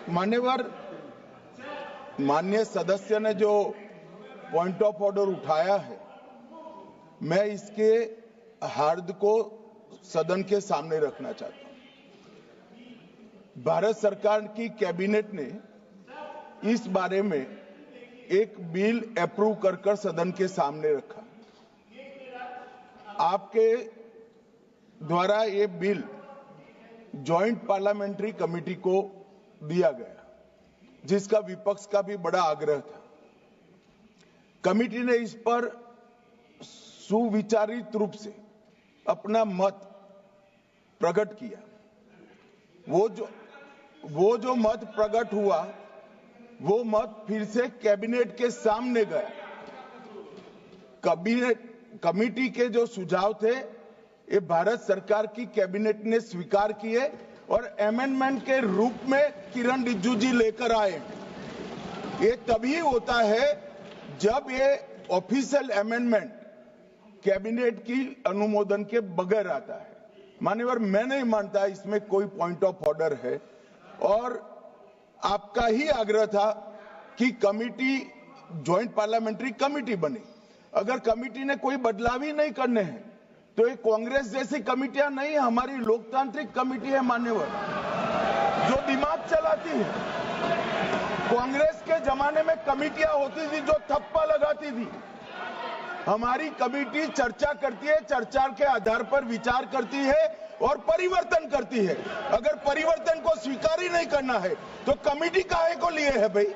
मान्यवर माननीय सदस्य ने जो पॉइंट ऑफ ऑर्डर उठाया है, मैं इसके हार्द को सदन के सामने रखना चाहता हूं। भारत सरकार की कैबिनेट ने इस बारे में एक बिल अप्रूव कर सदन के सामने रखा। आपके द्वारा ये बिल जॉइंट पार्लियामेंट्री कमेटी को दिया गया, जिसका विपक्ष का भी बड़ा आग्रह था। कमेटी ने इस पर सुविचारित रूप से अपना मत प्रकट किया। वो जो मत प्रकट हुआ, वो मत फिर से कैबिनेट के सामने गया। कमेटी के जो सुझाव थे, ये भारत सरकार की कैबिनेट ने स्वीकार किए और अमेंडमेंट के रूप में किरण रिजिजू जी लेकर आए। ये तभी होता है जब ये ऑफिशियल अमेंडमेंट कैबिनेट की अनुमोदन के बगैर आता है। मान्यवर, मैं नहीं मानता इसमें कोई पॉइंट ऑफ ऑर्डर है, और आपका ही आग्रह था कि कमेटी ज्वाइंट पार्लियामेंट्री कमेटी बने। अगर कमेटी ने कोई बदलाव ही नहीं करने हैं तो ये कांग्रेस जैसी कमेटियां नहीं, हमारी लोकतांत्रिक कमेटी है मान्यवर, जो दिमाग चलाती है। कांग्रेस के जमाने में कमेटियां होती थी जो थप्पा लगाती थी। हमारी कमेटी चर्चा करती है, चर्चा के आधार पर विचार करती है और परिवर्तन करती है। अगर परिवर्तन को स्वीकार ही नहीं करना है तो कमेटी काहे को लिए है भाई?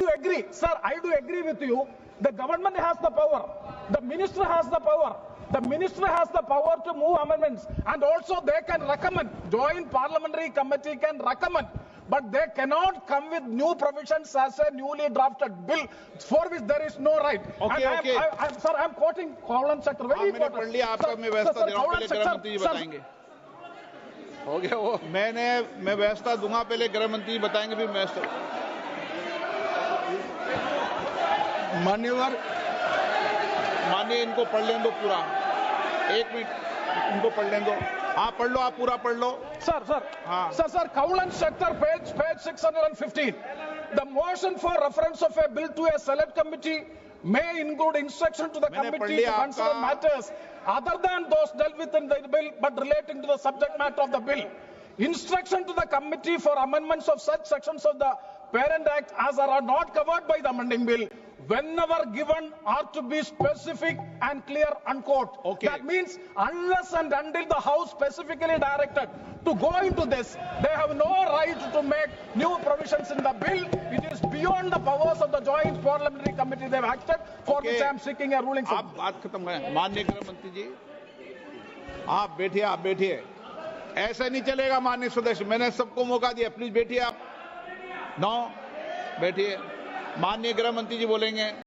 You agree, sir? I do agree with you. The government has the power. The minister has the power. The minister has the power to move amendments, and also they can recommend. Joint parliamentary committee can recommend, but they cannot come with new provisions as a newly drafted bill for which there is no right. Okay. Sir, I'm quoting Kaulan sector. Very important. पढ़ लिया आपका, मैं व्यवस्था दे रहा हूं, पहले गृह मंत्री जी बताएंगे। हो गया वो, मैं व्यवस्था दूंगा, पहले गृह मंत्री जी बताएंगे, फिर व्यवस्था। माननीय इनको पढ़ लें दो पूरा, 1 मिनट इनको पढ़ लें दो। हाँ, पढ़ लो, आप पूरा पढ़ लो। Sir. हाँ। Sir, Kaulan sector, page 615. The motion for reference of a bill to a select committee may include instruction to the committee to consider matters other than those dealt with in the bill but relating to the subject matter of the bill. Instruction to the committee for amendments of such sections of the Parent Act as are not covered by the amending bill, whenever given, are to be specific and clear, unquote. Okay. That means unless and until the House specifically directed to go into this, they have no right to make new provisions in the bill. It is beyond the powers of the Joint Parliamentary Committee they have acted, for which I am seeking a ruling. आप बात खत्म करें। माननीय गृह मंत्री जी, आप बैठिए। ऐसा नहीं चलेगा माननीय सदस्य, मैंने सबको मौका दिया, प्लीज बैठिए आप। बैठिए। माननीय गृह मंत्री जी बोलेंगे।